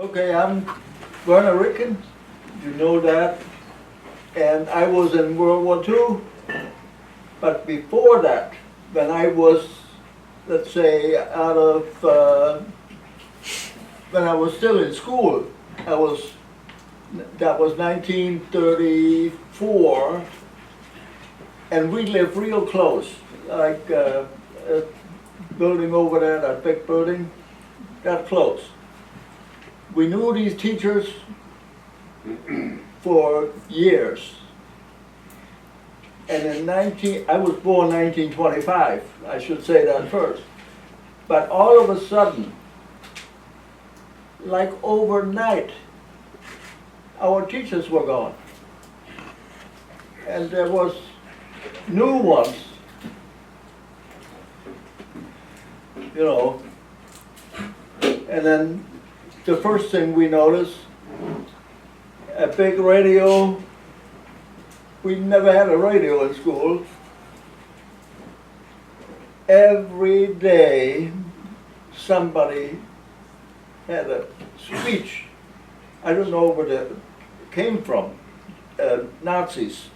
Okay, I'm Werner Riecken, you know that, and I was in World War II, but before that, when I was, let's say, when I was still in school, that was 1934, and we lived real close, like a building over there, that big building, that close. We knew these teachers for years. And I was born 1925, I should say that first. But all of a sudden, like overnight, our teachers were gone. And there was new ones, you know. And then the first thing we noticed, a big radio. We never had a radio in school. Every day somebody had a speech. I don't know where it came from, Nazis.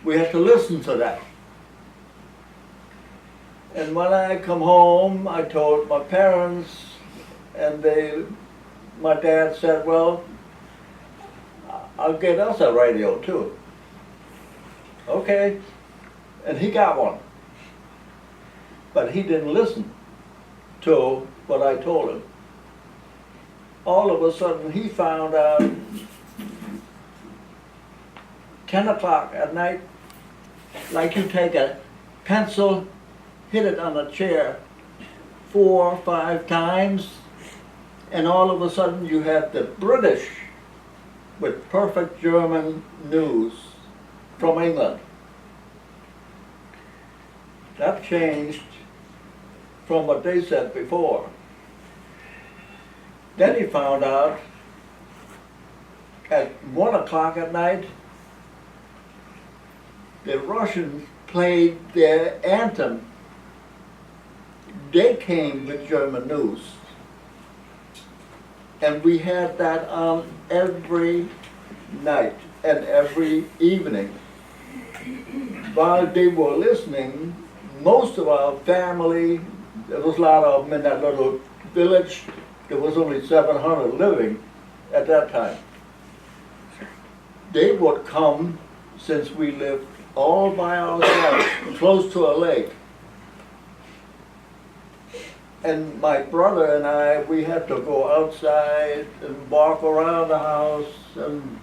We had to listen to that. And when I come home, I told my parents, and my dad said, well, I'll get us a radio too. Okay, and he got one. But he didn't listen to what I told him. All of a sudden he found out 10 o'clock at night, like you take a pencil, hit it on a chair 4 or 5 times, and all of a sudden you have the British with perfect German news from England. That changed from what they said before. Then he found out at 1 o'clock at night, the Russians played their anthem. They came with German news. And we had that on every night and every evening. While they were listening, most of our family, there was a lot of them in that little village. There was only 700 living at that time. They would come, since we lived all by ourselves, close to a lake. And my brother and I, we had to go outside and walk around the house and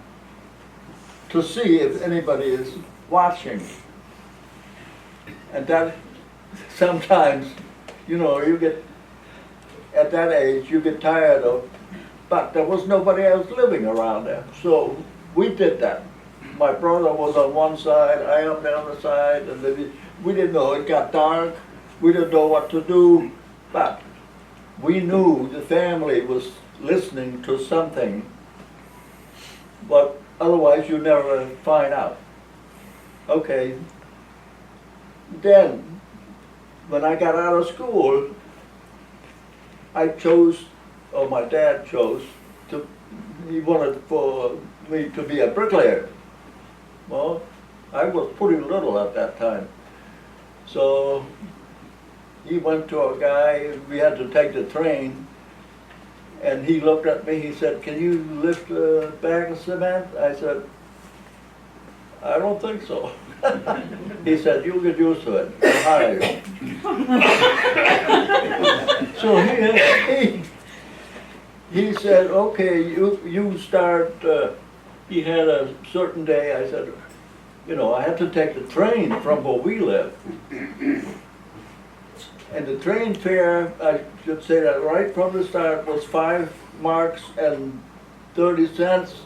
to see if anybody is watching. And that sometimes, you know, you get, at that age, you get tired of, but there was nobody else living around there. So we did that. My brother was on one side, I on the other side, and we didn't know, it got dark, we didn't know what to do. But we knew the family was listening to something, but otherwise you never find out. Okay. Then, when I got out of school, I chose, or my dad chose, he wanted for me to be a bricklayer. Well, I was pretty little at that time. So he went to a guy, we had to take the train, and he looked at me, he said, can you lift a bag of cement? I said, I don't think so. He said, you'll get used to it, I'll hire you. So he said, okay, you start, he had a certain day, I said, you know, I had to take the train from where we live. And the train fare, I should say that right from the start, was 5 marks and 30 cents,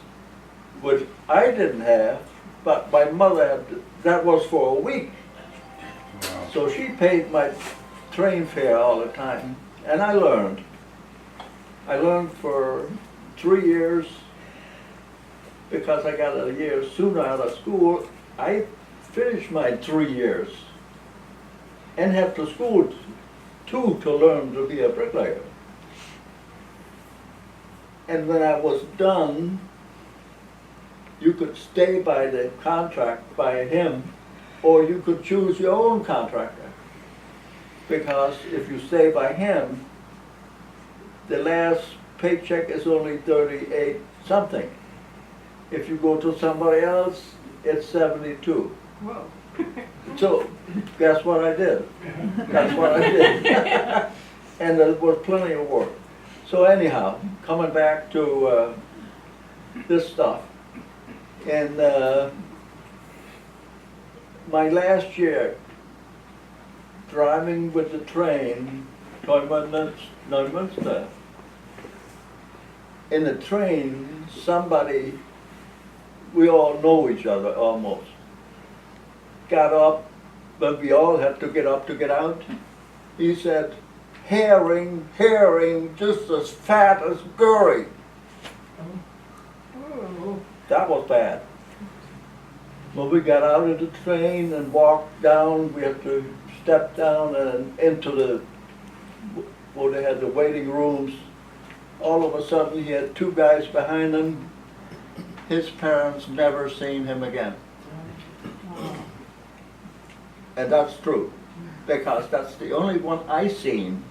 which I didn't have, but my mother had, that was for a week. Wow. So she paid my train fare all the time, and I learned. I learned for 3 years, because I got a year sooner out of school. I finished my 3 years and had to school too to learn to be a bricklayer. And when I was done, you could stay by the contract by him, or you could choose your own contractor. Because if you stay by him, the last paycheck is only 38 something. If you go to somebody else, it's 72. Whoa. So, guess what I did? That's what I did. And there was plenty of work. So anyhow, coming back to this stuff, in my last year, driving with the train, Neumünster, in the train, somebody, we all know each other almost, got up, but we all had to get up to get out. He said, herring, herring, just as fat as Gory. Oh. That was bad. Well, we got out of the train and walked down. We had to step down and into the, where they had the waiting rooms. All of a sudden, he had two guys behind him. His parents never seen him again. And that's true, because that's the only one I seen.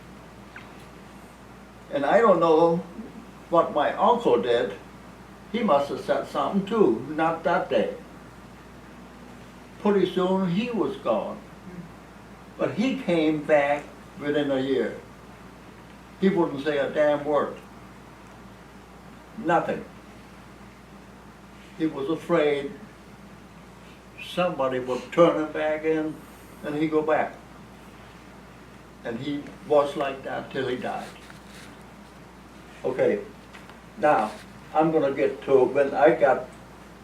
And I don't know what my uncle did. He must have said something too, not that day. Pretty soon he was gone. But he came back within a year. He wouldn't say a damn word. Nothing. He was afraid somebody would turn him back in and he'd go back. And he was like that till he died. Okay, now I'm going to get to when I got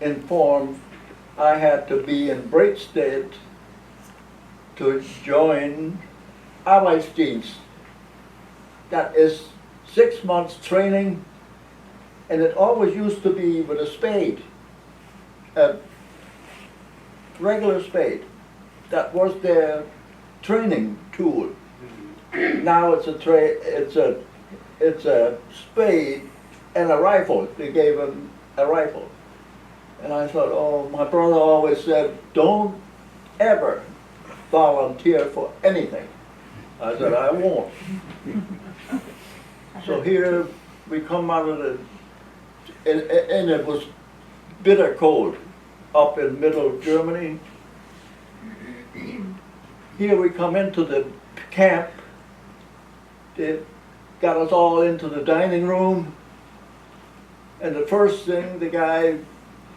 informed I had to be in Breitstedt to join Arbeitsdienst. That is 6 months training, and it always used to be with a spade, a regular spade. That was their training tool. Now it's a spade and a rifle. They gave him a rifle. And I thought, oh, my brother always said, don't ever volunteer for anything. I said, I won't. So here we come out of the, and it was bitter cold up in middle Germany. Here we come into the camp. They got us all into the dining room. And the first thing, the guy,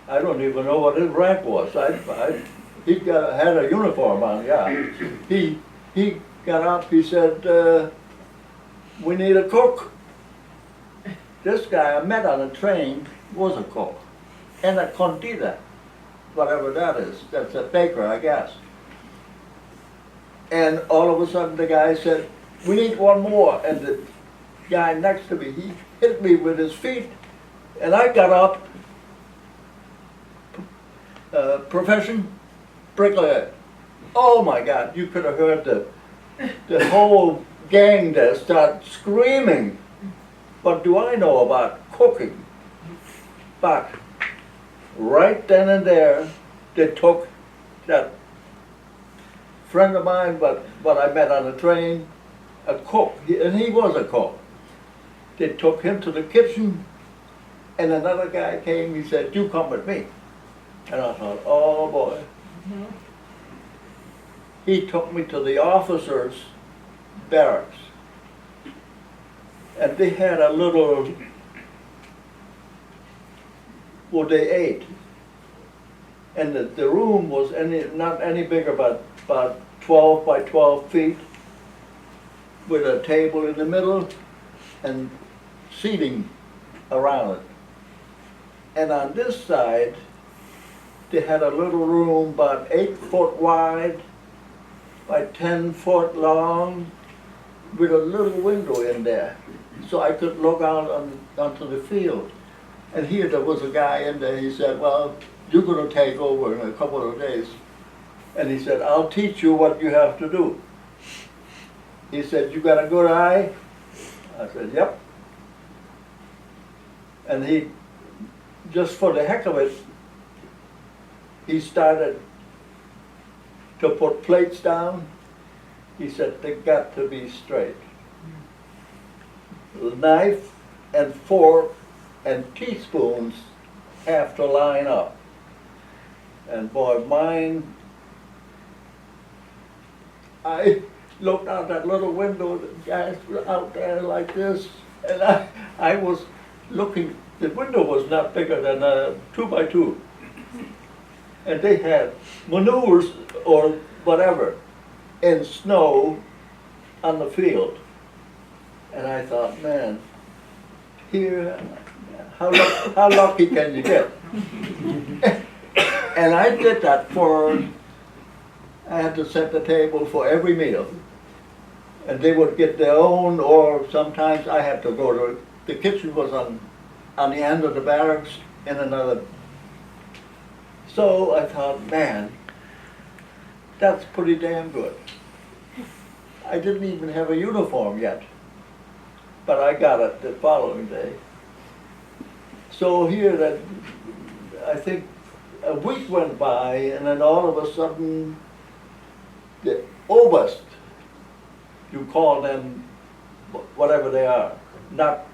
I don't even know what his rank was. He had a uniform on, yeah. He got up, he said, we need a cook. This guy I met on a train was a cook. And a condita, whatever that is. That's a baker, I guess. And all of a sudden the guy said, we need one more. And the guy next to me, he hit me with his feet. And I got up, profession, bricklayer. Oh my God, you could have heard the whole gang there start screaming. What do I know about cooking? But right then and there, they took that friend of mine, what I met on the train, a cook, and he was a cook. They took him to the kitchen, and another guy came, he said, you come with me. And I thought, oh boy. Mm-hmm. He took me to the officers' barracks. And they had a little, well, they ate. And the room was not any bigger, but about 12 by 12 feet, with a table in the middle and seating around it. And on this side, they had a little room about 8 foot wide by 10 foot long, with a little window in there, so I could look out onto the field. And here there was a guy in there, he said, well, you're going to take over in a couple of days. And he said, I'll teach you what you have to do. He said, you got a good eye? I said, yep. And he, just for the heck of it, he started to put plates down. He said, they got to be straight. The knife and fork and teaspoons have to line up. And boy, mine, I looked out that little window, the guys were out there like this, and I was looking, the window was not bigger than a 2x2. And they had maneuvers or whatever in snow on the field. And I thought, man, here, how lucky can you get? And I did that I had to set the table for every meal. And they would get their own, or sometimes I had to go to, the kitchen was on the end of the barracks in another. So I thought, man, that's pretty damn good. I didn't even have a uniform yet, but I got it the following day. So here, that I think a week went by, and then all of a sudden, the oberst, you call them whatever they are, not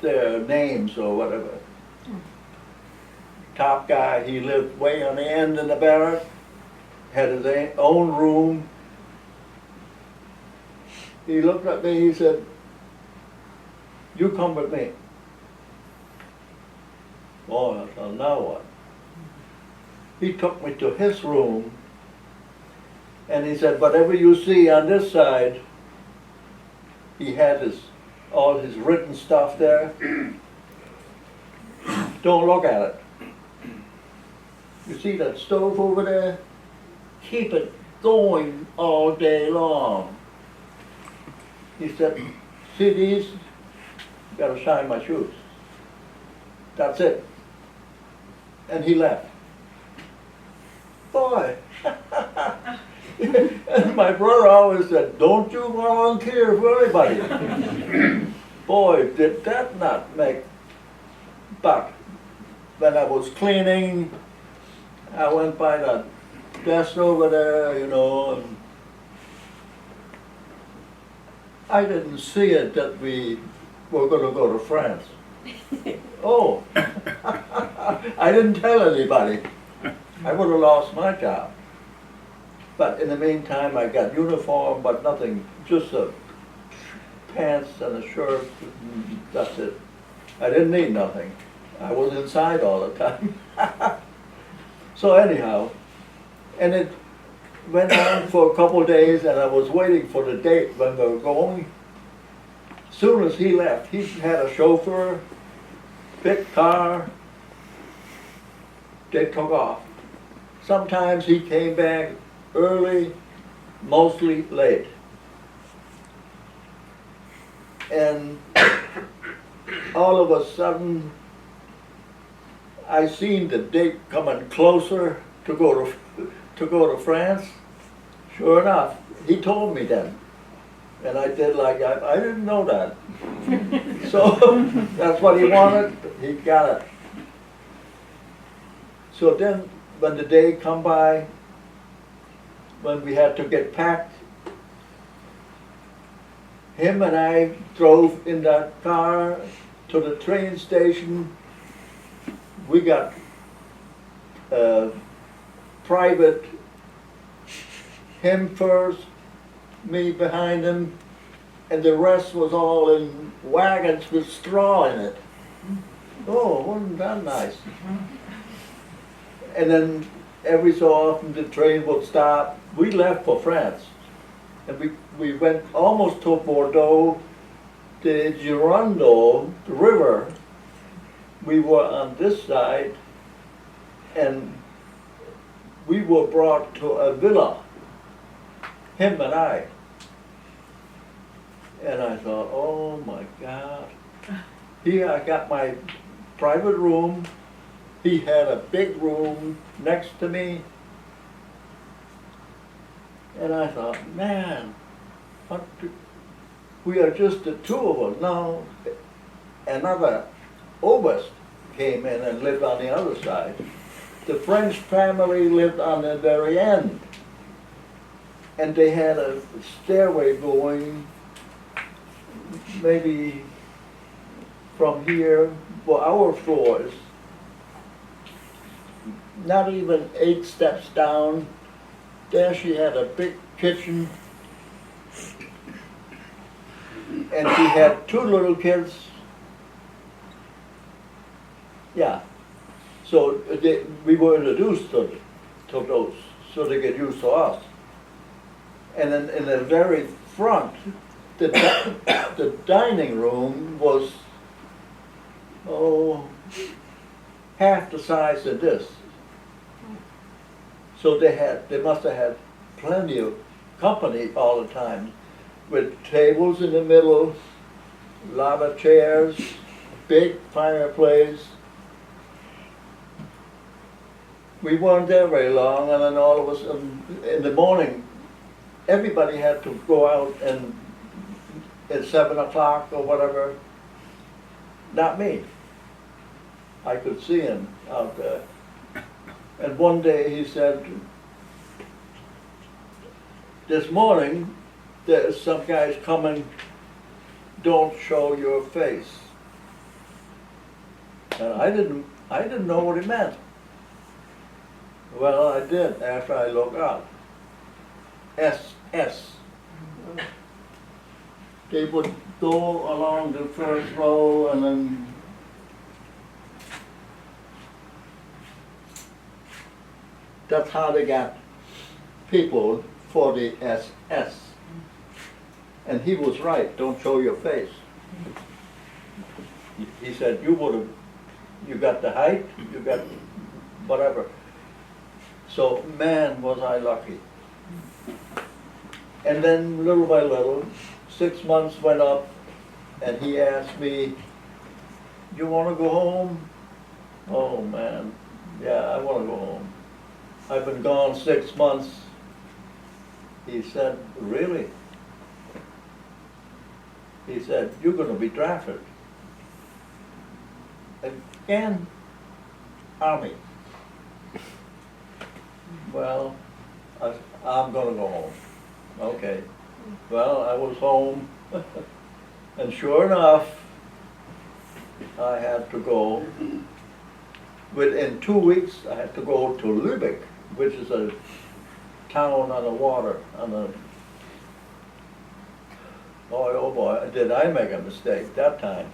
their names or whatever. Top guy, he lived way on the end in the barrack, had his own room. He looked at me, he said, you come with me. Oh, I thought, now what? He took me to his room, and he said, whatever you see on this side, he had all his written stuff there. Don't look at it. You see that stove over there? Keep it going all day long. He said, see these? You gotta shine my shoes. That's it. And he left. Boy. And my brother always said, don't you volunteer for anybody. Boy, did that not make buck. When I was cleaning, I went by the desk over there, you know, and I didn't see it that we were going to go to France. Oh, I didn't tell anybody. I would have lost my job. But in the meantime, I got uniform, but nothing, just a pants and a shirt, and that's it. I didn't need nothing. I was inside all the time. So anyhow, and it went on for a couple of days, and I was waiting for the date when they were going. As soon as he left, he had a chauffeur, big car. They took off. Sometimes he came back early, mostly late. And all of a sudden, I seen the date coming closer to go to France. Sure enough, he told me then. And I did like, I didn't know that. So that's what he wanted, he got it. So then, when the day come by, when we had to get packed, him and I drove in that car to the train station. We got private, him first, me behind him, and the rest was all in wagons with straw in it. Oh, wasn't that nice? And then every so often the train would stop. We left for France. And we went almost to Bordeaux, the Gironde, the river. We were on this side, and we were brought to a villa, him and I. And I thought, oh my God. Here I got my private room. He had a big room next to me. And I thought, man, we are just the two of us now. Another Oberst came in and lived on the other side. The French family lived on the very end. And they had a stairway going maybe from here, for our floors, not even 8 steps down. There she had a big kitchen, and she had 2 little kids. Yeah, so we were introduced to those, so they get used to us. And then in the very front, the dining room was, half the size of this. So they must have had plenty of company all the time, with tables in the middle, a lot of chairs, big fireplace. We weren't there very long, and then all of us, in the morning, everybody had to go out and at 7 o'clock or whatever. Not me. I could see him out there. And one day he said, this morning, there's some guys coming, don't show your face. And I didn't know what he meant. Well, I did after I looked up. SS. They would go along the first row and then that's how they got people for the SS. And he was right, don't show your face. He said, you got the height, you got whatever. So, man, was I lucky. And then little by little, 6 months went up, and he asked me, you want to go home? Oh, man, yeah, I want to go home. I've been gone 6 months. He said, really? He said, you're going to be drafted. Again, Army. Well, I'm going to go home. Okay. Well, I was home, and sure enough, I had to go. Within 2 weeks, I had to go to Lübeck, which is a town on the water. Oh boy, did I make a mistake that time.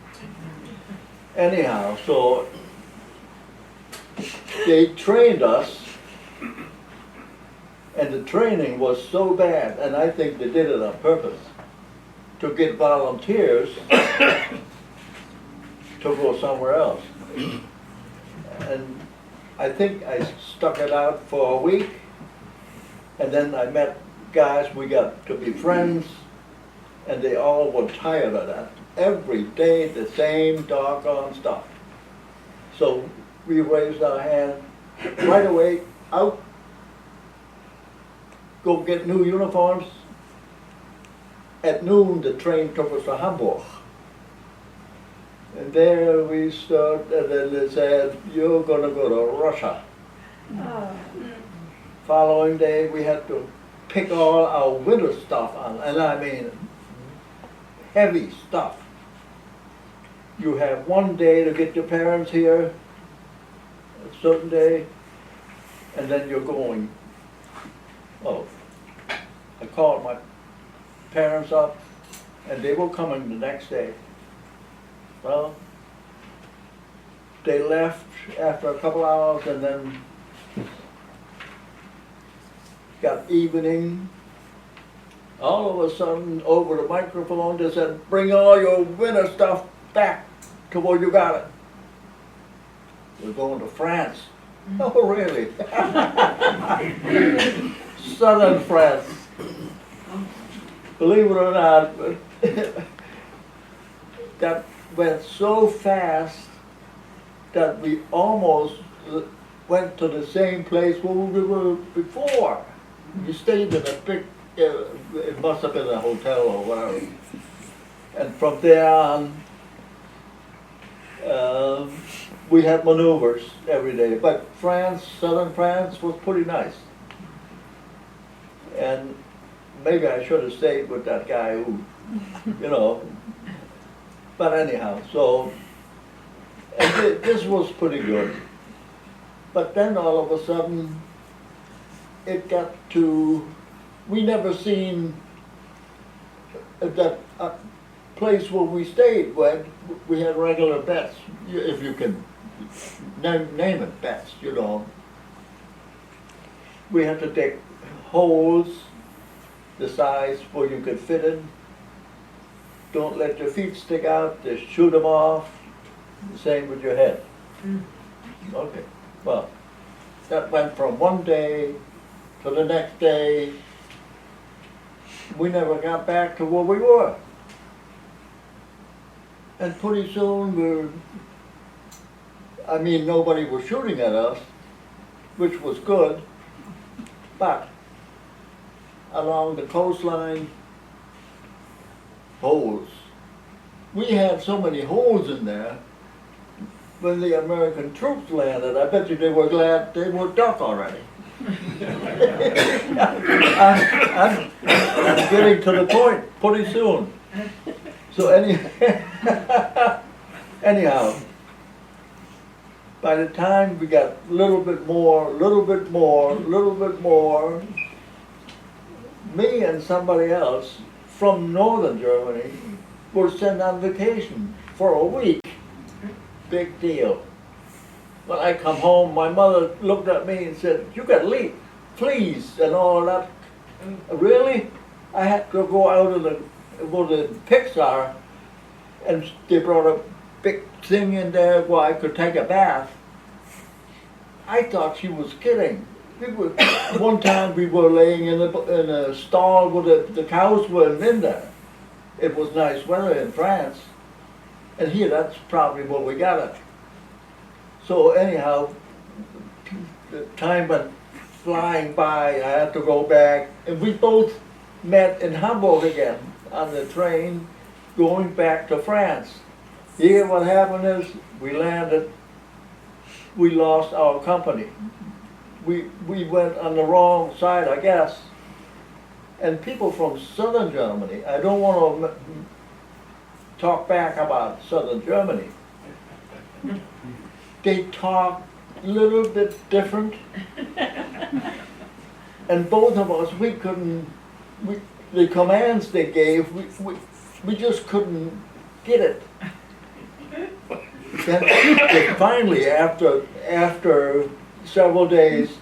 Anyhow, so they trained us, and the training was so bad, and I think they did it on purpose, to get volunteers to go somewhere else. And I think I stuck it out for a week, and then I met guys, we got to be friends, and they all were tired of that. Every day the same doggone stuff. So we raised our hand, right away, out, go get new uniforms. At noon, the train took us to Hamburg. And there we stood, and then they said, you're gonna go to Russia. Oh. Following day, we had to pick all our winter stuff on, and I mean, heavy stuff. You have 1 day to get your parents here, a certain day, and then you're going. Oh, I called my parents up, and they were coming the next day. Well, they left after a couple hours, and then got evening. All of a sudden, over the microphone, they said, bring all your winter stuff back to where you got it. We're going to France. Oh, really? Southern France. Believe it or not, that went so fast that we almost went to the same place where we were before. You stayed in a big, it must have been a hotel or whatever. And from there on, we had maneuvers every day, but France, southern France was pretty nice. And maybe I should have stayed with that guy who, you know, but anyhow, so, and this was pretty good. But then all of a sudden, it got to, we never seen that place where we stayed, where we had regular beds, if you can name it beds, you know. We had to dig holes the size where you could fit in. Don't let your feet stick out, just shoot them off. The same with your head. Okay, well, that went from one day to the next day. We never got back to where we were. And pretty soon I mean, nobody was shooting at us, which was good, but along the coastline, holes. We had so many holes in there. When the American troops landed, I bet you they were glad they were duck already. I'm getting to the point pretty soon. So anyhow, by the time we got a little bit more, me and somebody else from northern Germany were sent on vacation for a week. Big deal. When I come home, my mother looked at me and said, "You got leave, fleas and all that." Really? I had to go out of go to Pixar, and they brought a big thing in there where I could take a bath. I thought she was kidding. One time we were laying in a stall where the cows weren't in there. It was nice weather in France. And here, that's probably where we got it. So anyhow, the time went flying by. I had to go back. And we both met in Hamburg again on the train going back to France. Here what happened is we landed, we lost our company. We went on the wrong side, I guess. And people from southern Germany, I don't want to talk back about southern Germany. They talk a little bit different. And both of us, we couldn't, the commands they gave, we just couldn't get it. And finally, after several days,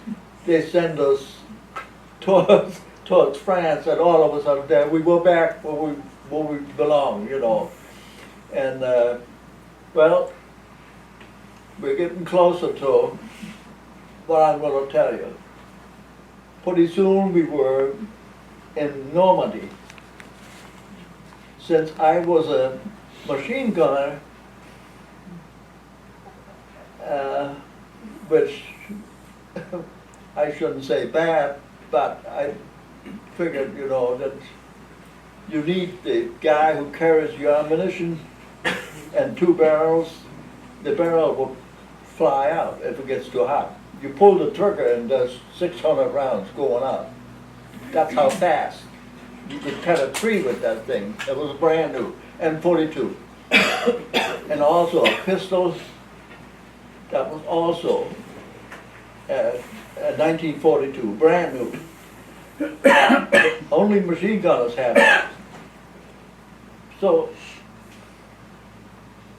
they sent us towards France, and all of us out there, we were back where we belong, you know. And well, we're getting closer to what I'm going to tell you. Pretty soon we were in Normandy. Since I was a machine gunner, which I shouldn't say bad, but I figured, you know, that you need the guy who carries your ammunition and 2 barrels. The barrel will fly out if it gets too hot. You pull the trigger and there's 600 rounds going out. That's how fast. You could cut a tree with that thing. It was brand new, M42. And also a pistol that was also 1942, brand new. Only machine gunners have it. So,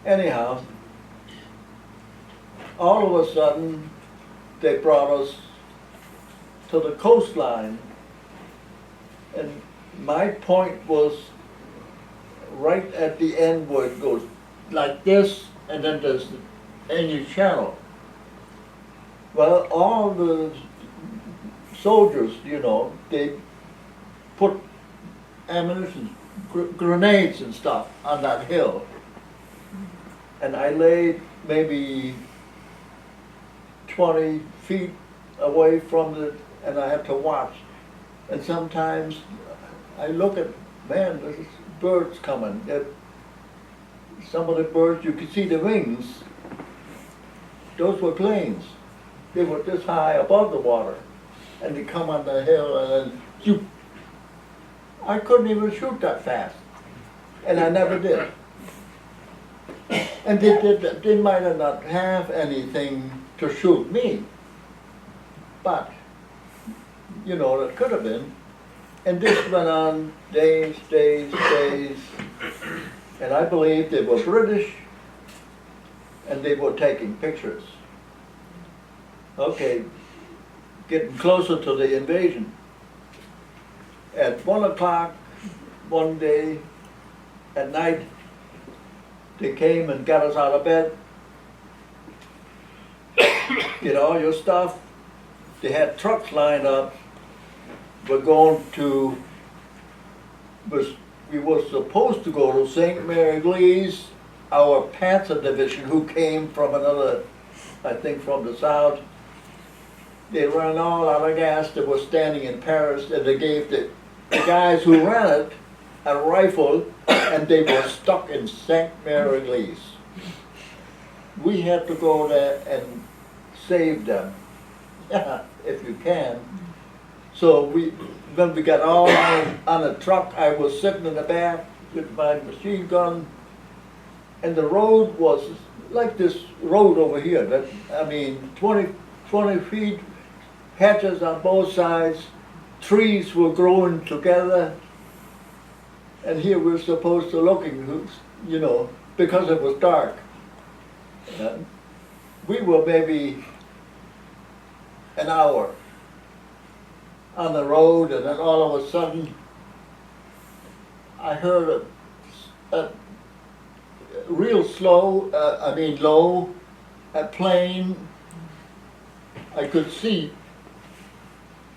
anyhow, all of a sudden, they brought us to the coastline, and my point was right at the end where it goes like this, and then there's any channel. Well, all the soldiers, you know, they put ammunition, grenades and stuff on that hill. And I laid maybe 20 feet away from it, and I had to watch. And sometimes I look at, man, there's birds coming. Some of the birds, you could see the wings, those were planes. They were this high above the water. And they come on the hill and then shoot. I couldn't even shoot that fast. And I never did. And they might not have anything to shoot me. But, you know, it could have been. And this went on days. And I believe they were British and they were taking pictures. Okay, getting closer to the invasion. At 1 o'clock one day at night, they came and got us out of bed. Get all your stuff. They had trucks lined up. We're going to, we were supposed to go to St. Mary Lee's, our Panzer division, who came from another, I think from the south. They ran all out of gas. They were standing in Paris, and they gave the guys who ran it a rifle, and they were stuck in St. Mary Lee's. We had to go there and save them, if you can. So when we got all on a truck, I was sitting in the back with my machine gun, and the road was like this road over here. That, I mean, 20 feet, hedges on both sides, trees were growing together, and here we're supposed to looking, you know, because it was dark. We were maybe an hour on the road, and then all of a sudden I heard a real slow, low, a plane. I could see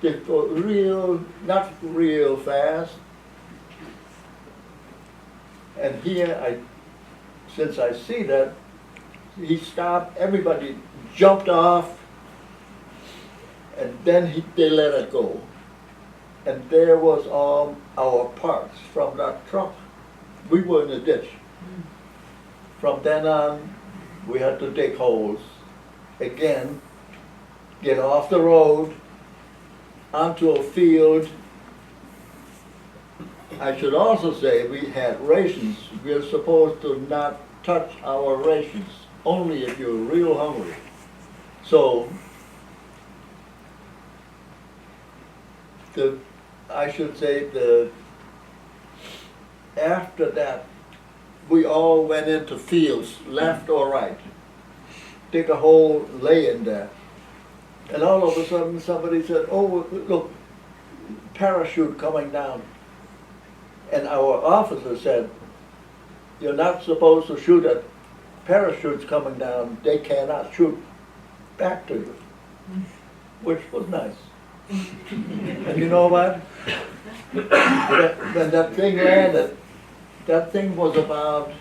it go real, not real fast. And here, since I see that, he stopped, everybody jumped off, and then they let it go. And there was all our parts from that truck. We were in a ditch. From then on, we had to dig holes again, get off the road, onto a field. I should also say we had rations. We are supposed to not touch our rations, only if you're real hungry. So, I should say after that, we all went into fields, left or right. Dig a hole, lay in there. And all of a sudden somebody said, oh, look, parachute coming down. And our officer said, you're not supposed to shoot at parachutes coming down. They cannot shoot back to you, which was nice. And you know what? When that thing landed, that thing was about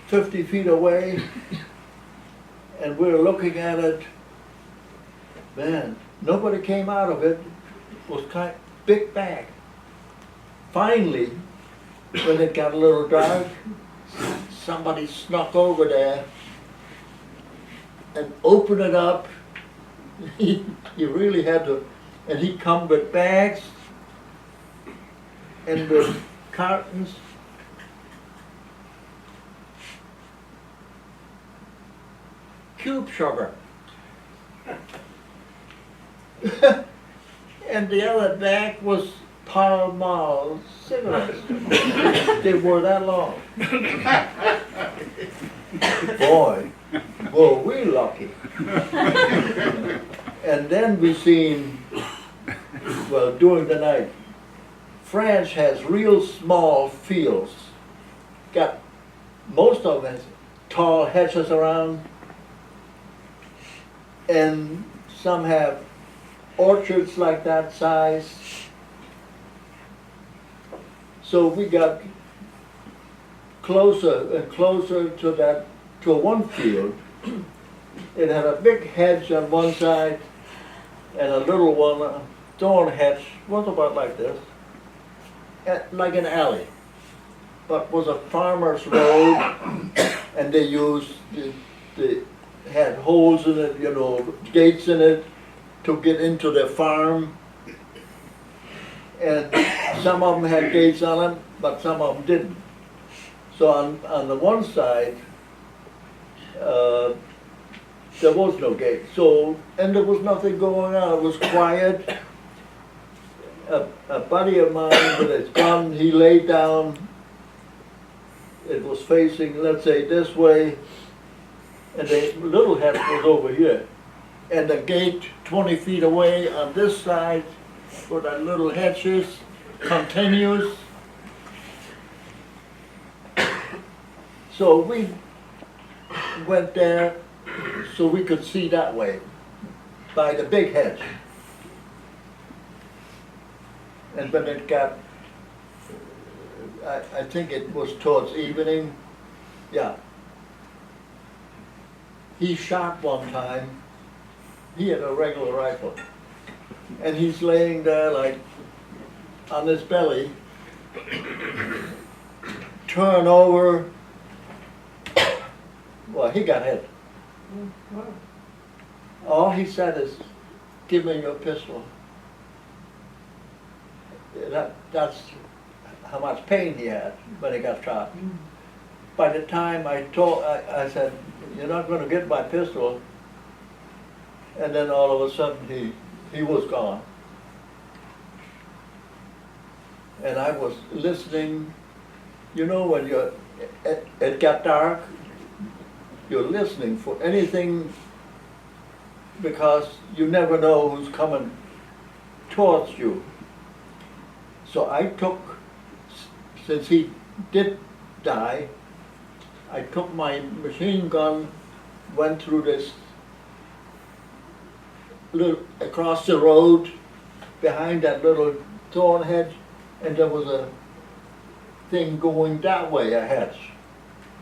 50 feet away, and we were looking at it. Man, nobody came out of it. It was kind of big bag. Finally, when it got a little dark, somebody snuck over there and opened it up. He really had to, and he come with bags and with cartons. Cube sugar. And the other bag was Pall Mall cigarettes. They were that long. Boy, were we lucky. And then we seen, well, during the night, France has real small fields. Got most of them tall hedges around, and some have orchards like that size. So we got closer and closer to one field. It had a big hedge on one side and a little one, a thorn hedge, was about like this, like an alley, but was a farmer's road, and they used the had holes in it, you know, gates in it to get into their farm. And some of them had gates on them, but some of them didn't. So on the one side, there was no gate. So, and there was nothing going on. It was quiet. A buddy of mine with his gun, he laid down. It was facing, let's say, this way, and the little hut was over here. And the gate 20 feet away on this side, where that little hedge is, continuous. So we went there so we could see that way, by the big hedge. And when it got, I think it was towards evening, yeah. He shot one time. He had a regular rifle. And he's laying there like on his belly, turn over. Well, he got hit. All he said is, "Give me your pistol." That's how much pain he had when he got shot. By the time I said, "You're not going to get my pistol," and then all of a sudden he was gone. And I was listening. You know, when it got dark, you're listening for anything, because you never know who's coming towards you. So I took, since he did die, I took my machine gun, went through this little, across the road, behind that little thorn hedge, and there was a thing going that way, a hedge,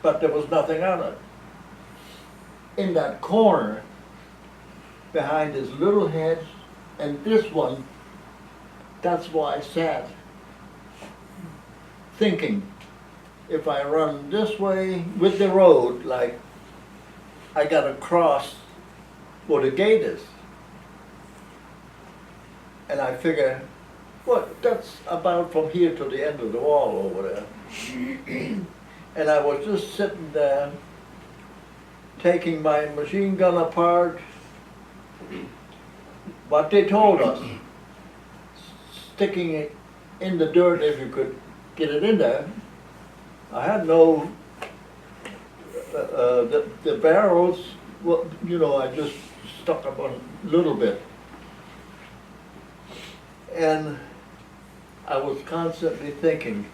but there was nothing on it. In that corner, behind this little hedge and this one, that's why I sat, thinking, if I run this way with the road, like I gotta cross where the gate is. And I figure, well, that's about from here to the end of the wall over there. And I was just sitting there, taking my machine gun apart, what they told us, sticking it in the dirt if you could get it in there. I had no, the barrels, well, you know, I just stuck up a little bit. And I was constantly thinking,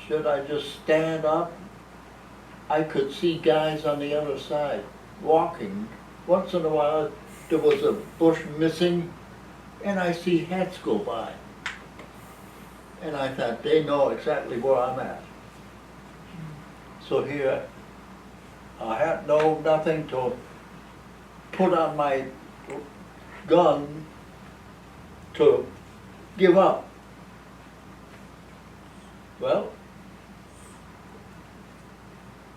should I just stand up? I could see guys on the other side walking. Once in a while there was a bush missing, and I see heads go by. And I thought, they know exactly where I'm at. So here, I had nothing to put on my gun to give up. Well,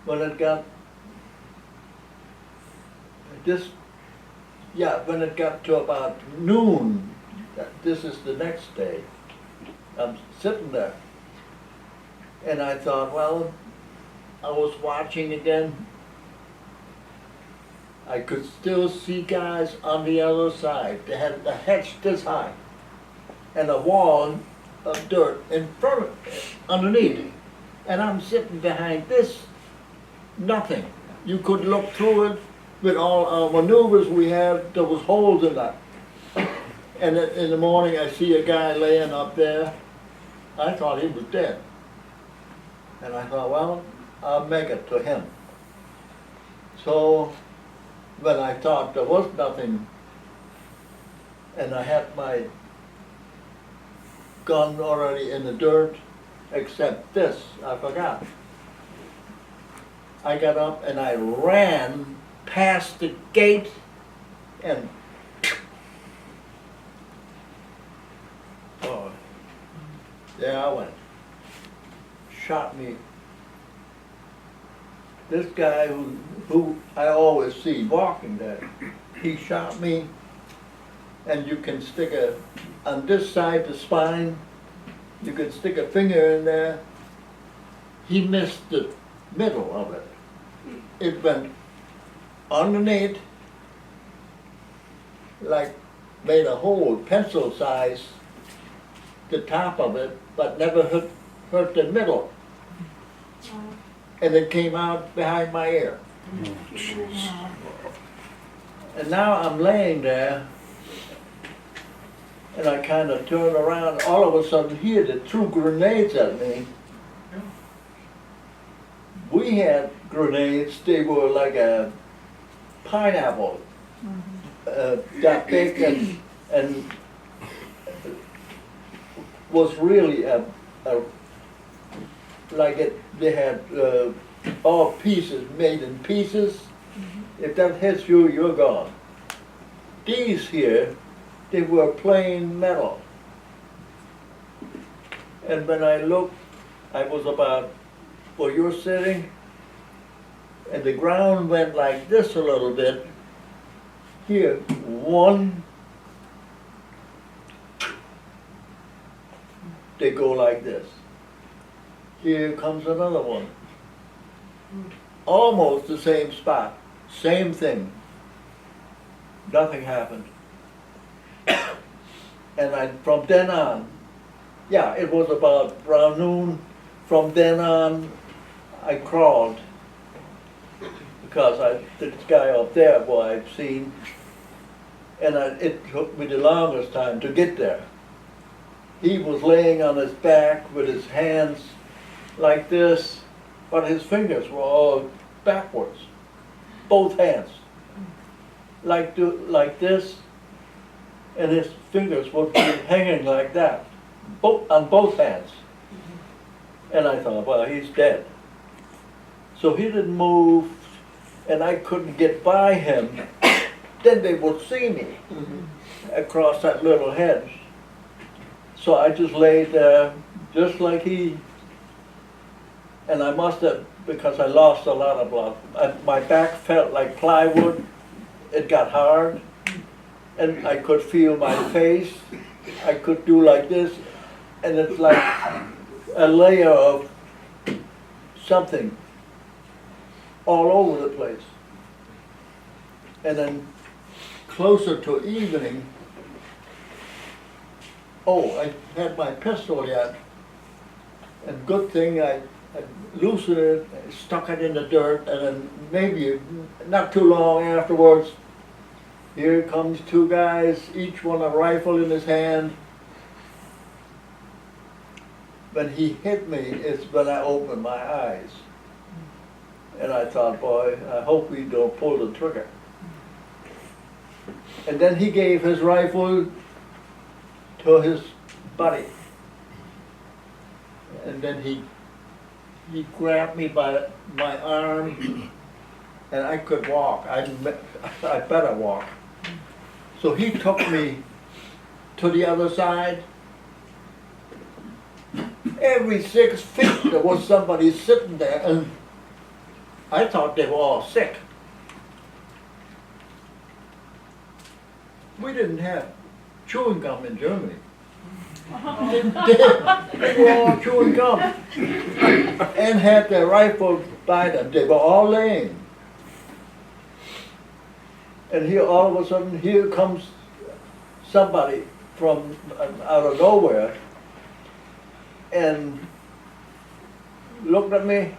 when it got when it got to about noon, this is the next day, I'm sitting there, and I thought, well, I was watching again. I could still see guys on the other side. They had the hedge this high, and a wall of dirt in front of, underneath. And I'm sitting behind this, nothing. You could look through it with all our maneuvers we had, there was holes in that. And in the morning I see a guy laying up there. I thought he was dead. And I thought, well, I'll make it to him. So when I thought there was nothing, and I had my gun already in the dirt, except this, I forgot. I got up and I ran past the gate, and oh, there I went. Shot me. This guy who who I always see walking there. He shot me, and you can stick on this side, the spine, you can stick a finger in there. He missed the middle of it. It went underneath, like made a hole, pencil size, the top of it, but never hurt the middle. And it came out behind my ear. And now I'm laying there, and I kind of turn around. All of a sudden, here they threw grenades at me. We had grenades. They were like a pineapple, that big, and was really like it. They had all pieces made in pieces. If that hits you, you're gone. These here, they were plain metal. And when I looked, I was about where you're sitting, and the ground went like this a little bit. Here, one, they go like this. Here comes another one. Almost the same spot, same thing. Nothing happened. And from then on, yeah, it was about around noon. From then on, I crawled, because this guy up there, boy, I've seen, and it took me the longest time to get there. He was laying on his back with his hands like this, but his fingers were all backwards, both hands, like this, and his fingers would be hanging like that, on both hands. And I thought, well, he's dead. So he didn't move, and I couldn't get by him. Then they would see me across that little hedge. So I just laid there, just like he, and I must have, because I lost a lot of blood. My back felt like plywood. It got hard, and I could feel my face. I could do like this, and it's like a layer of something all over the place. And then closer to evening, oh, I had my pistol yet, and good thing I loosened it, stuck it in the dirt, and then maybe not too long afterwards, here comes two guys, each one a rifle in his hand. When he hit me, it's when I opened my eyes. And I thought, boy, I hope we don't pull the trigger. And then he gave his rifle to his buddy. And then he grabbed me by my arm, and I could walk. I better walk. So he took me to the other side. Every 6 feet there was somebody sitting there, and I thought they were all sick. We didn't have chewing gum in Germany. They were all chewing gum and had their rifle by them. They were all laying. And here, all of a sudden, here comes somebody from out of nowhere and looked at me,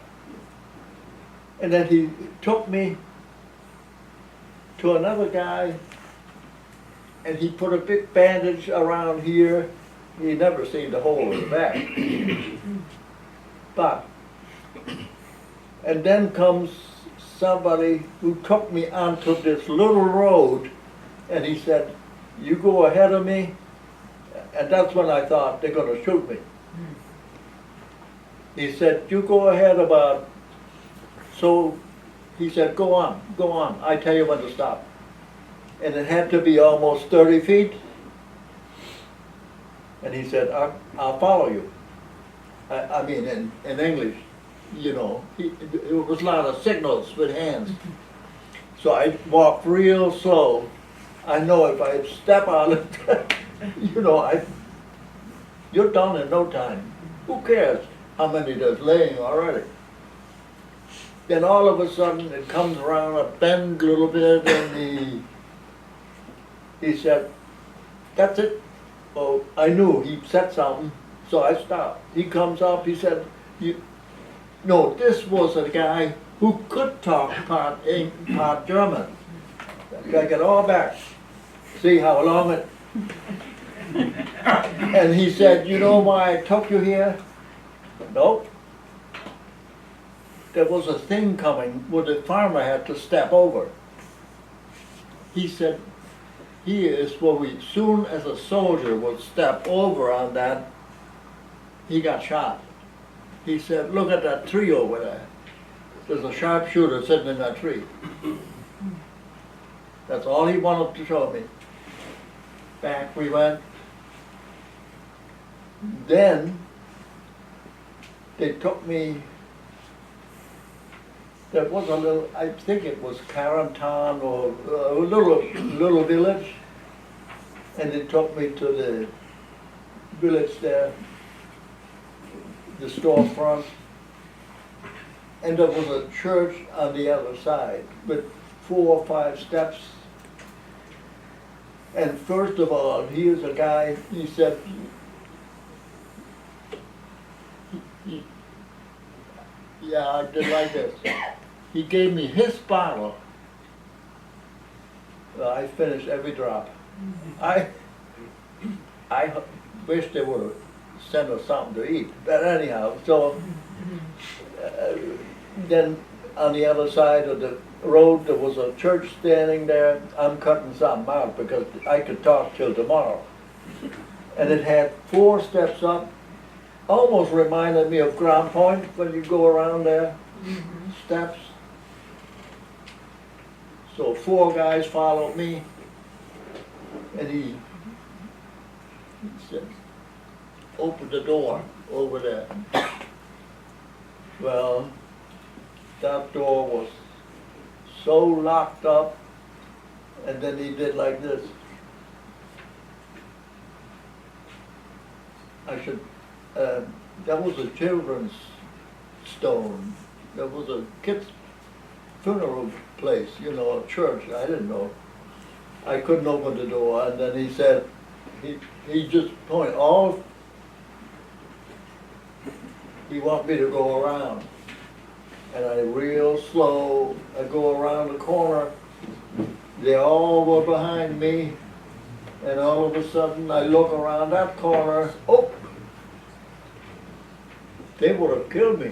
and then he took me to another guy, and he put a big bandage around here. He never seen the hole in the back. But, and then comes somebody who took me onto this little road, and he said, you go ahead of me, and that's when I thought they're gonna shoot me. He said, you go ahead about, so he said, go on, I tell you when to stop. And it had to be almost 30 feet. And he said, I'll follow you. I mean, in English. you know, it was a lot of signals with hands. So I walked real slow. I know if I step on it, you know, you're done in no time. Who cares how many there's laying already? Then all of a sudden it comes around a bend a little bit and he said, that's it. Oh, I knew he said something, so I stopped. He comes up, he said, no, this was a guy who could talk part German. I get all back. See how long it... And he said, you know why I took you here? Nope. There was a thing coming where the farmer had to step over. He said, here is where we, soon as a soldier would step over on that, he got shot. He said, look at that tree over there. There's a sharpshooter sitting in that tree. That's all he wanted to show me. Back we went. Then they took me, there was a little, I think it was Carentan or a little village, and they took me to the village there, the storefront, and there was a church on the other side with 4 or 5 steps. And first of all, here's a guy, he said, yeah, I did like this. He gave me his bottle. Well, I finished every drop. I wish they would have sent us something to eat. But anyhow, so then on the other side of the road there was a church standing there. I'm cutting something out because I could talk till tomorrow. And it had 4 steps up. Almost reminded me of Ground Point when you go around there. Steps. So 4 guys followed me, and he said, open the door over there. Well, that door was so locked up, and then he did like this. That was a children's stone. There was a kid's funeral place, you know, a church. I didn't know. I couldn't open the door, and then he said, he just pointed all. He wanted me to go around, and I real slow. I go around the corner. They all were behind me, and all of a sudden I look around that corner. Oh! They would have killed me.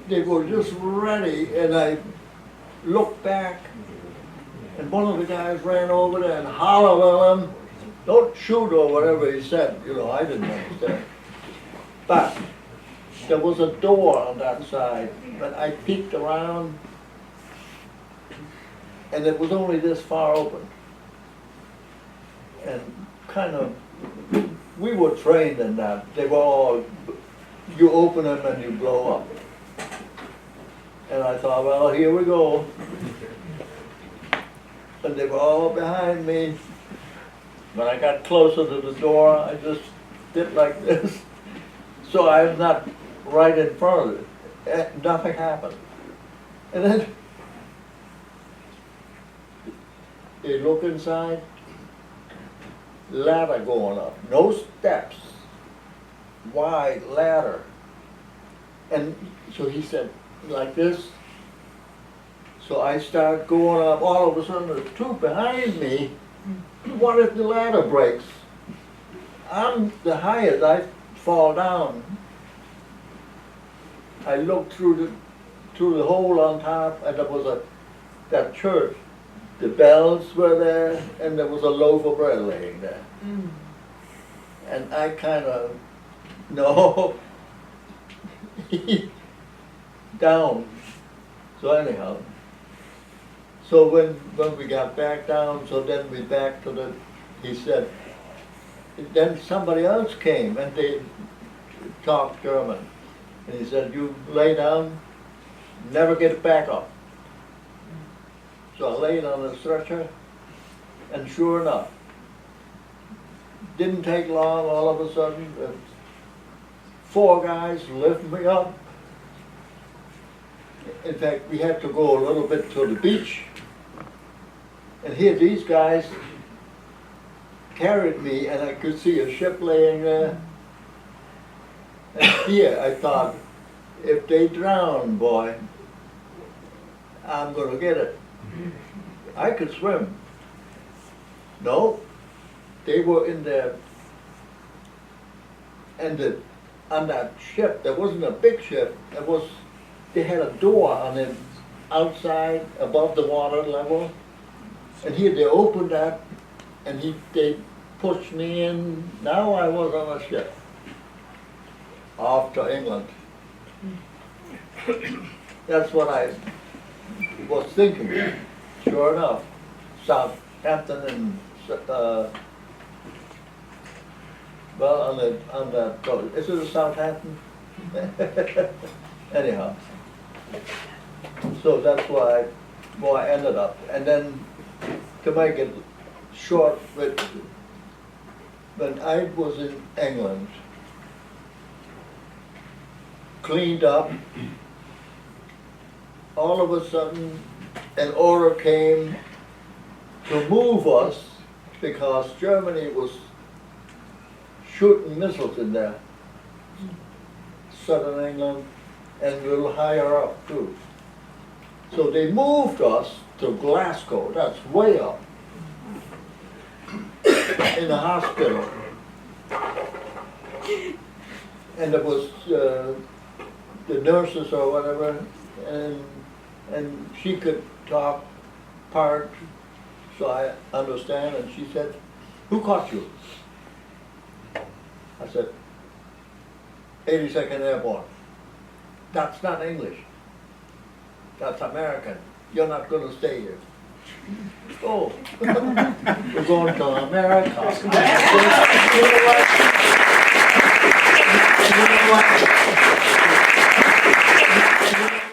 They were just ready, and I looked back, and one of the guys ran over there and hollered at him, don't shoot, or whatever he said. You know, I didn't understand. But there was a door on that side, but I peeked around, and it was only this far open. And kind of, we were trained in that. They were all, you open them and you blow up. And I thought, well, here we go. And they were all behind me. When I got closer to the door, I just did like this. So I was not right in front of it. Nothing happened. And then you look inside, ladder going up, no steps, wide ladder. And so he said, like this. So I start going up, all of a sudden there's 2 behind me. What if the ladder breaks? I'm the highest, I fall down. I looked through the hole on top, and there was that church. The bells were there, and there was a loaf of bread laying there. And I kind of, no, down. So anyhow, so when we got back down, so then we back to the, he said, then somebody else came and they talked German. And he said, you lay down, never get back up. So I laid on the stretcher, and sure enough, didn't take long, all of a sudden, 4 guys lift me up. In fact, we had to go a little bit to the beach, and here these guys carried me, and I could see a ship laying there. And here I thought, if they drown, boy, I'm gonna get it. I could swim. No, they were in there, and on that ship, there wasn't a big ship, they had a door on it outside, above the water level, and here they opened that, and they pushed me in. Now I was on a ship, off to England. That's what I was thinking. Sure enough, Southampton and well, on the is it a Southampton? Anyhow, so that's why I ended up. And then to make it short, when I was in England, cleaned up, all of a sudden an order came to move us because Germany was shooting missiles in there, southern England, and a little higher up too. So they moved us to Glasgow, that's way up, in the hospital. And there was the nurses or whatever, and she could talk part, so I understand, and she said, who caught you? I said, 82nd Airborne. That's not English. That's American. You're not going to stay here. Oh, we're going to America. You know what?